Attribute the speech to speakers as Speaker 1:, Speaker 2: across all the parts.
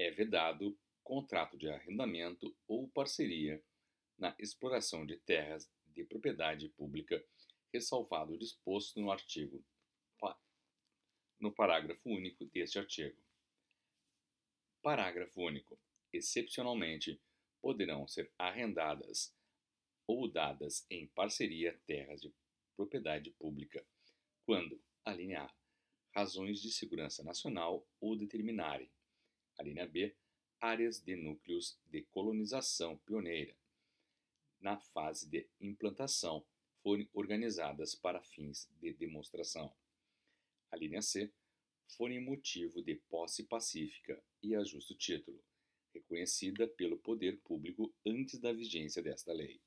Speaker 1: É vedado contrato de arrendamento ou parceria na exploração de terras de propriedade pública, ressalvado o disposto no artigo no parágrafo único deste artigo. Parágrafo único. Excepcionalmente, poderão ser arrendadas ou dadas em parceria terras de propriedade pública, quando, a linha A, razões de segurança nacional ou determinarem, a linha B, áreas de núcleos de colonização pioneira, na fase de implantação, forem organizadas para fins de demonstração. A linha C, forem motivo de posse pacífica e a justo título, reconhecida pelo poder público antes da vigência desta lei.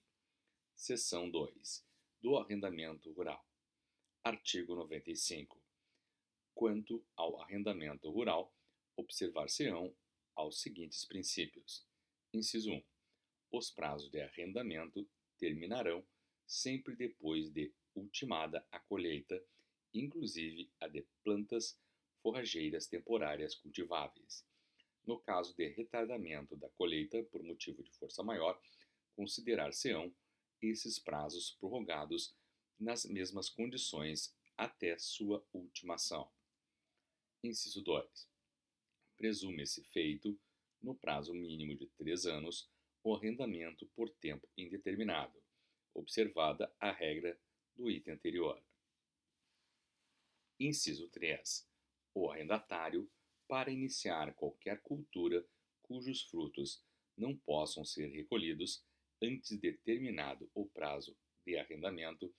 Speaker 1: Seção 2. Do arrendamento rural. Artigo 95. Quanto ao arrendamento rural, observar-se-ão aos seguintes princípios. Inciso 1. Os prazos de arrendamento terminarão sempre depois de ultimada a colheita, inclusive a de plantas forrageiras temporárias cultiváveis. No caso de retardamento da colheita por motivo de força maior, considerar-se-ão esses prazos prorrogados nas mesmas condições até sua ultimação. Inciso 2. Presume-se feito, no prazo mínimo de 3 anos, o arrendamento por tempo indeterminado, observada a regra do item anterior. Inciso 3. O arrendatário, para iniciar qualquer cultura cujos frutos não possam ser recolhidos antes de terminado o prazo de arrendamento,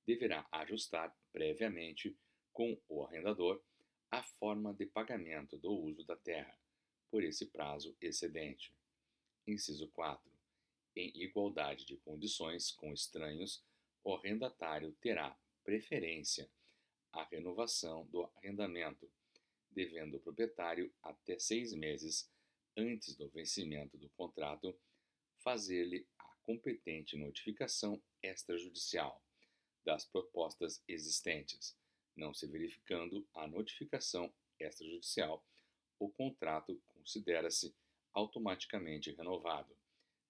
Speaker 1: deverá ajustar previamente com o arrendador a forma de pagamento do uso da terra por esse prazo excedente. Inciso 4. Em igualdade de condições com estranhos, o arrendatário terá preferência à renovação do arrendamento, devendo o proprietário, até 6 meses antes do vencimento do contrato, fazer-lhe a competente notificação extrajudicial das propostas existentes. Não se verificando a notificação extrajudicial, o contrato considera-se automaticamente renovado,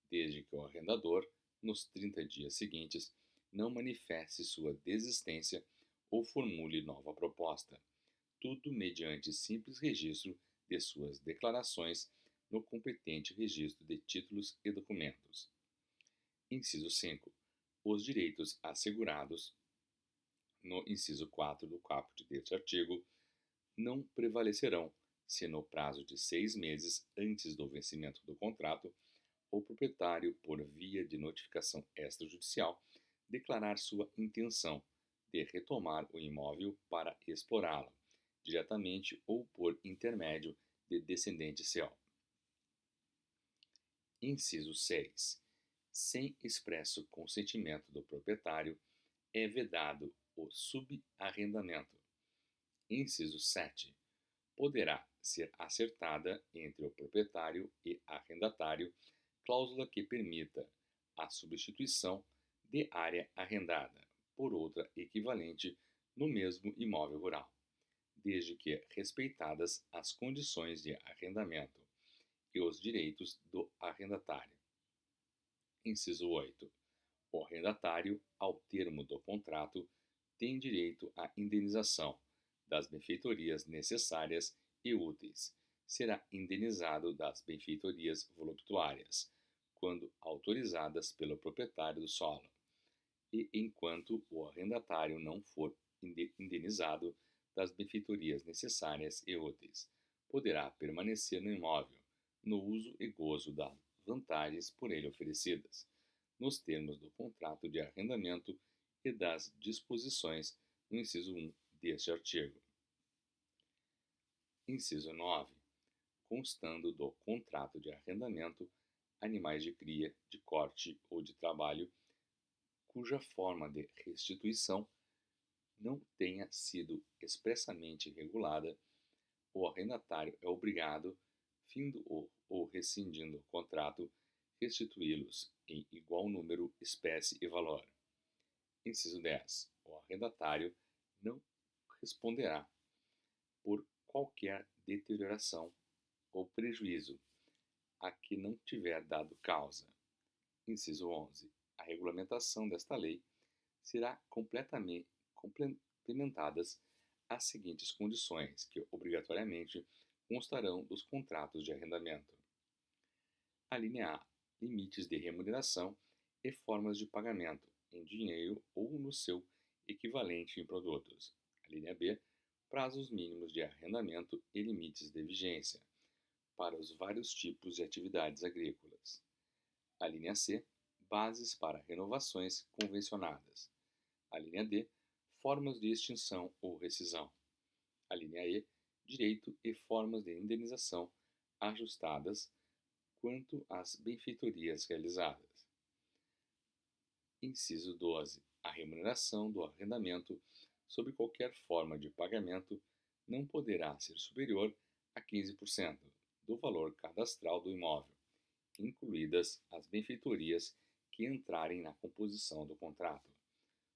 Speaker 1: desde que o arrendador, nos 30 dias seguintes, não manifeste sua desistência ou formule nova proposta, tudo mediante simples registro de suas declarações no competente registro de títulos e documentos. Inciso 5. Os direitos assegurados no inciso 4 do caput deste artigo não prevalecerão se no prazo de 6 meses antes do vencimento do contrato o proprietário, por via de notificação extrajudicial, declarar sua intenção de retomar o imóvel para explorá-lo, diretamente ou por intermédio de descendente seu. Inciso 6. Sem expresso consentimento do proprietário, é vedado o subarrendamento. Inciso 7. Poderá ser acertada entre o proprietário e arrendatário cláusula que permita a substituição de área arrendada por outra equivalente no mesmo imóvel rural, desde que respeitadas as condições de arrendamento e os direitos do arrendatário. Inciso 8. O arrendatário, ao termo do contrato, tem direito à indenização das benfeitorias necessárias e úteis. Será indenizado das benfeitorias voluptuárias, quando autorizadas pelo proprietário do solo, e enquanto o arrendatário não for indenizado das benfeitorias necessárias e úteis, poderá permanecer no imóvel, no uso e gozo das vantagens por ele oferecidas, nos termos do contrato de arrendamento e das disposições no inciso 1 deste artigo. Inciso 9. Constando do contrato de arrendamento animais de cria, de corte ou de trabalho, cuja forma de restituição não tenha sido expressamente regulada, o arrendatário é obrigado, findo ou rescindindo o contrato, restituí-los em igual número, espécie e valor. Inciso 10. O arrendatário não responderá por qualquer deterioração ou prejuízo a que não tiver dado causa. Inciso 11. A regulamentação desta lei será complementadas as seguintes condições, que obrigatoriamente constarão dos contratos de arrendamento. A linha A. Limites de remuneração e formas de pagamento, em dinheiro ou no seu equivalente em produtos. A linha B. Prazos mínimos de arrendamento e limites de vigência para os vários tipos de atividades agrícolas. A linha C. Bases para renovações convencionadas. A linha D. Formas de extinção ou rescisão. A linha E. Direito e formas de indenização ajustadas quanto às benfeitorias realizadas. Inciso 12. A remuneração do arrendamento sob qualquer forma de pagamento não poderá ser superior a 15% do valor cadastral do imóvel, incluídas as benfeitorias que entrarem na composição do contrato,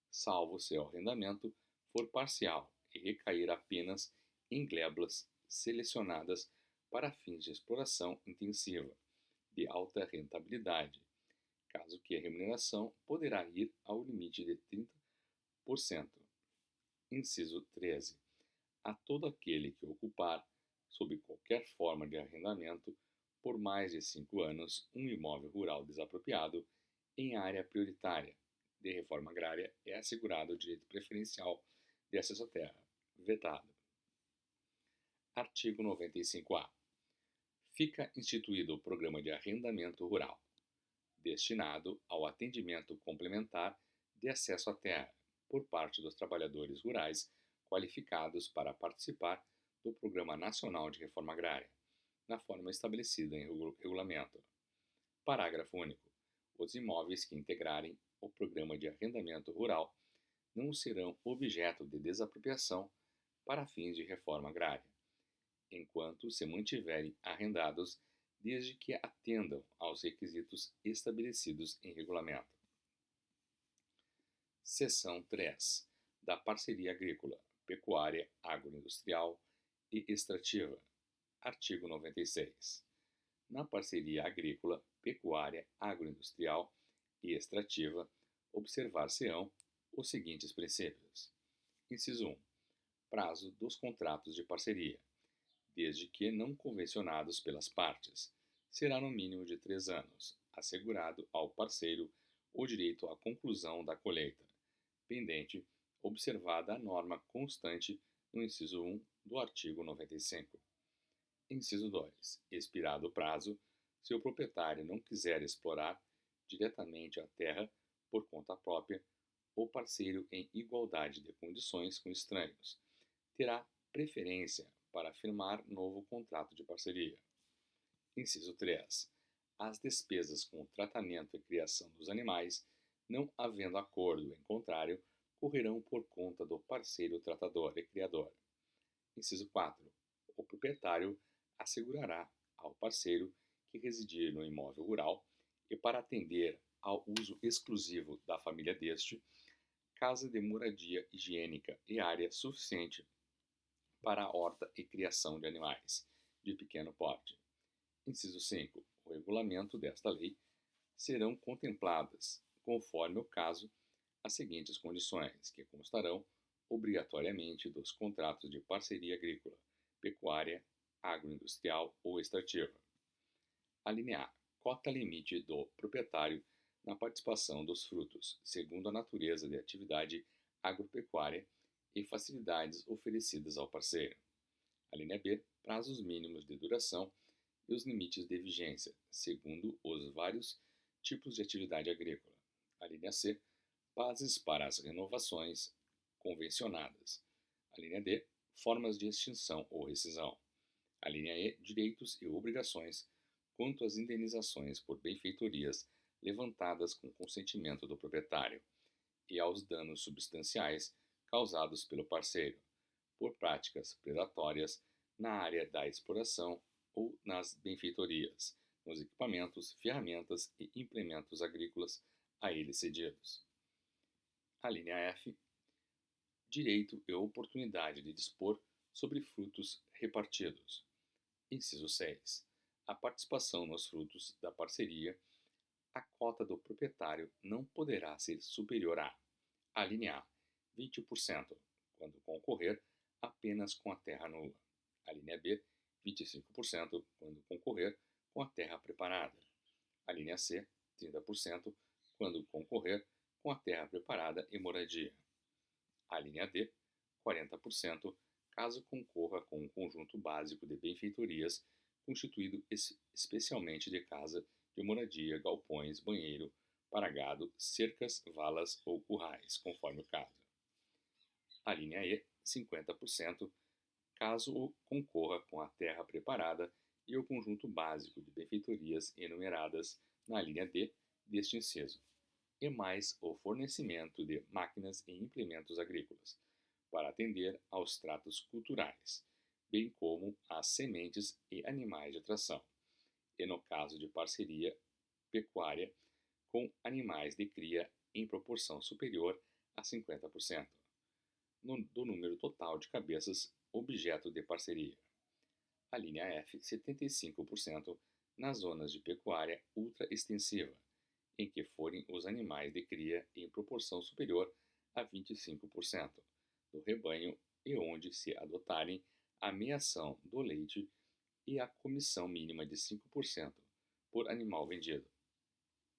Speaker 1: salvo se o arrendamento for parcial e recair apenas em glebas selecionadas para fins de exploração intensiva, de alta rentabilidade, caso que a remuneração poderá ir ao limite de 30%. Inciso 13. A todo aquele que ocupar, sob qualquer forma de arrendamento, por mais de 5 anos, um imóvel rural desapropriado em área prioritária de reforma agrária é assegurado o direito preferencial de acesso à terra. Vetado. Artigo 95-A. Fica instituído o Programa de Arrendamento Rural, destinado ao atendimento complementar de acesso à terra por parte dos trabalhadores rurais qualificados para participar do Programa Nacional de Reforma Agrária, na forma estabelecida em regulamento. Parágrafo único. Os imóveis que integrarem o Programa de Arrendamento Rural não serão objeto de desapropriação para fins de reforma agrária, enquanto se mantiverem arrendados desde que atendam aos requisitos estabelecidos em regulamento. Seção 3. Da Parceria Agrícola, Pecuária, Agroindustrial e Extrativa. Artigo 96. Na parceria agrícola, pecuária, agroindustrial e extrativa, observar-se-ão os seguintes princípios. Inciso 1. Prazo dos contratos de parceria, desde que não convencionados pelas partes, será no mínimo de 3 anos, assegurado ao parceiro o direito à conclusão da colheita, pendente, observada a norma constante no inciso 1 do artigo 95. Inciso 2. Expirado o prazo, se o proprietário não quiser explorar diretamente a terra por conta própria, o parceiro em igualdade de condições com estranhos terá preferência para firmar novo contrato de parceria. Inciso 3. As despesas com o tratamento e criação dos animais, não havendo acordo em contrário, correrão por conta do parceiro tratador e criador. Inciso 4. O proprietário assegurará ao parceiro que residir no imóvel rural e para atender ao uso exclusivo da família deste, casa de moradia higiênica e área suficiente para a horta e criação de animais de pequeno porte. Inciso 5. O regulamento desta lei serão contempladas, conforme o caso, as seguintes condições, que constarão obrigatoriamente dos contratos de parceria agrícola, pecuária, agroindustrial ou extrativa. A linha A. Cota limite do proprietário na participação dos frutos, segundo a natureza de atividade agropecuária e facilidades oferecidas ao parceiro. A linha B. Prazos mínimos de duração e os limites de vigência, segundo os vários tipos de atividade agrícola. A linha C. Bases para as renovações convencionadas. A linha D. Formas de extinção ou rescisão. A linha E. Direitos e obrigações quanto às indenizações por benfeitorias levantadas com consentimento do proprietário e aos danos substanciais causados pelo parceiro por práticas predatórias na área da exploração ou nas benfeitorias, nos equipamentos, ferramentas e implementos agrícolas a ele cedidos. A linha F. Direito e oportunidade de dispor sobre frutos repartidos. Inciso 6. A participação nos frutos da parceria, a cota do proprietário não poderá ser superior a linha A, 20%, quando concorrer apenas com a terra nua. A linha B, 25%, quando concorrer com a terra preparada. A linha C, 30%, quando concorrer com a terra preparada e moradia. A linha D, 40%, caso concorra com um conjunto básico de benfeitorias constituído especialmente de casa de moradia, galpões, banheiro, para gado, cercas, valas ou currais, conforme o caso. A linha E, 50%, caso concorra com a terra preparada e o conjunto básico de benfeitorias enumeradas na linha D deste inciso, e mais o fornecimento de máquinas e implementos agrícolas, para atender aos tratos culturais, bem como às sementes e animais de tração, e no caso de parceria pecuária, com animais de cria em proporção superior a 50% do número total de cabeças objeto de parceria. A linha F, 75% nas zonas de pecuária ultra-extensiva, em que forem os animais de cria em proporção superior a 25% do rebanho e onde se adotarem a meação do leite e a comissão mínima de 5% por animal vendido.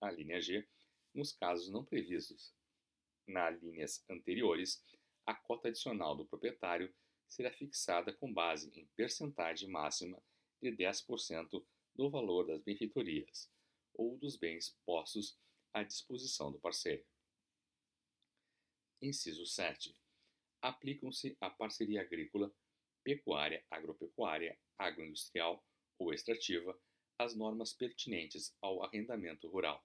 Speaker 1: A linha G, nos casos não previstos nas linhas anteriores, a cota adicional do proprietário será fixada com base em percentagem máxima de 10% do valor das benfeitorias ou dos bens postos à disposição do parceiro. Inciso 7. Aplicam-se à parceria agrícola, pecuária, agropecuária, agroindustrial ou extrativa as normas pertinentes ao arrendamento rural,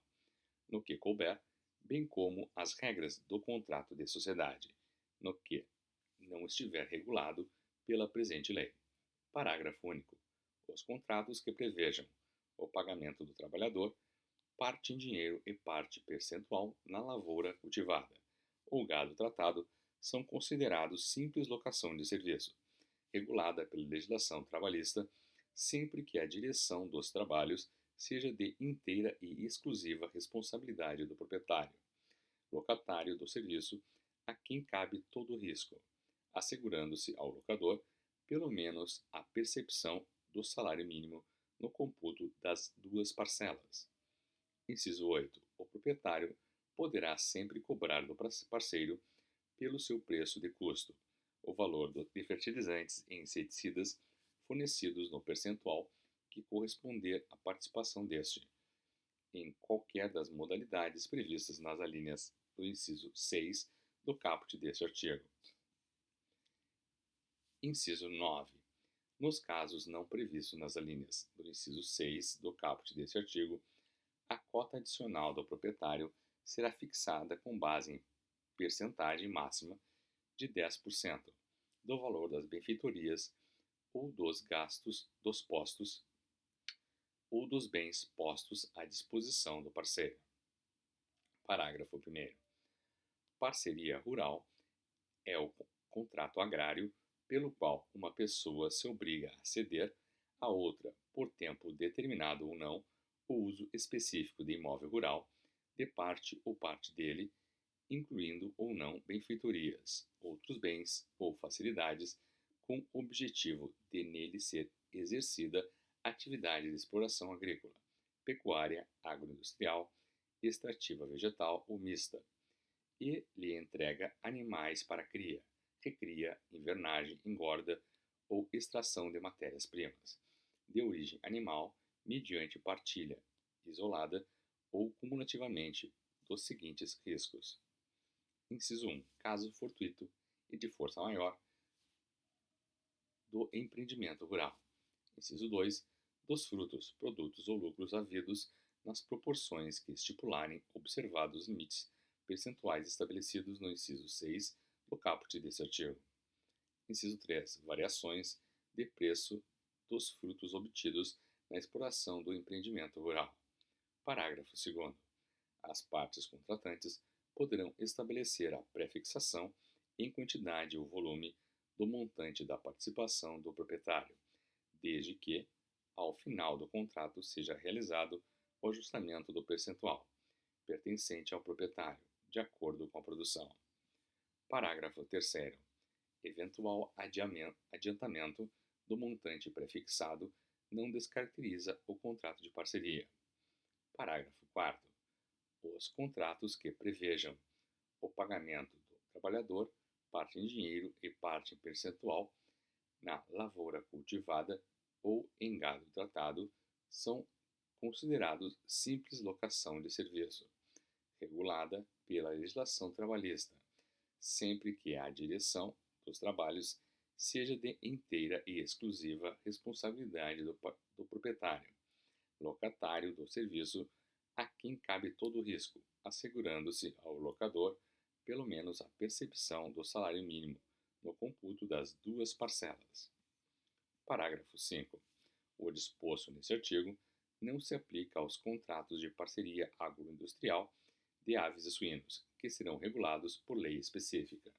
Speaker 1: no que couber, bem como as regras do contrato de sociedade, no que não estiver regulado pela presente lei. Parágrafo único. Os contratos que prevejam o pagamento do trabalhador, parte em dinheiro e parte percentual na lavoura cultivada ou gado tratado, são considerados simples locação de serviço, regulada pela legislação trabalhista, sempre que a direção dos trabalhos seja de inteira e exclusiva responsabilidade do proprietário, locatário do serviço, a quem cabe todo o risco, assegurando-se ao locador, pelo menos, a percepção do salário mínimo no computo das duas parcelas. Inciso 8. O proprietário poderá sempre cobrar do parceiro, pelo seu preço de custo, o valor de fertilizantes e inseticidas fornecidos no percentual que corresponder à participação deste, em qualquer das modalidades previstas nas alíneas do inciso 6 do caput deste artigo. Inciso 9. Nos casos não previstos nas alíneas do inciso 6 do caput deste artigo, a cota adicional do proprietário será fixada com base em percentagem máxima de 10% do valor das benfeitorias ou dos gastos dos postos ou dos bens postos à disposição do parceiro. Parágrafo 1º. Parceria rural é o contrato agrário pelo qual uma pessoa se obriga a ceder a outra, por tempo determinado ou não, o uso específico de imóvel rural, de parte ou parte dele, incluindo ou não benfeitorias, outros bens ou facilidades, com o objetivo de nele ser exercida atividade de exploração agrícola, pecuária, agroindustrial, extrativa vegetal ou mista, e lhe entrega animais para cria, recria, invernagem, engorda ou extração de matérias-primas, de origem animal, mediante partilha isolada ou cumulativamente dos seguintes riscos. Inciso 1. Caso fortuito e de força maior do empreendimento rural. Inciso 2. Dos frutos, produtos ou lucros havidos nas proporções que estipularem observados os limites percentuais estabelecidos no inciso 6 do caput deste artigo. Inciso 3. Variações de preço dos frutos obtidos na exploração do empreendimento rural. Parágrafo 2º. As partes contratantes poderão estabelecer a prefixação em quantidade ou volume do montante da participação do proprietário, desde que, ao final do contrato seja realizado o ajustamento do percentual pertencente ao proprietário, de acordo com a produção. Parágrafo 3º. Eventual adiantamento do montante prefixado não descaracteriza o contrato de parceria. Parágrafo 4º. Os contratos que prevejam o pagamento do trabalhador, parte em dinheiro e parte em percentual, na lavoura cultivada ou em gado tratado, são considerados simples locação de serviço, regulada pela legislação trabalhista, sempre que a direção dos trabalhos seja de inteira e exclusiva responsabilidade do proprietário, locatário do serviço, a quem cabe todo o risco, assegurando-se ao locador pelo menos a percepção do salário mínimo no computo das duas parcelas. Parágrafo 5. O disposto neste artigo não se aplica aos contratos de parceria agroindustrial de aves e suínos, que serão regulados por lei específica.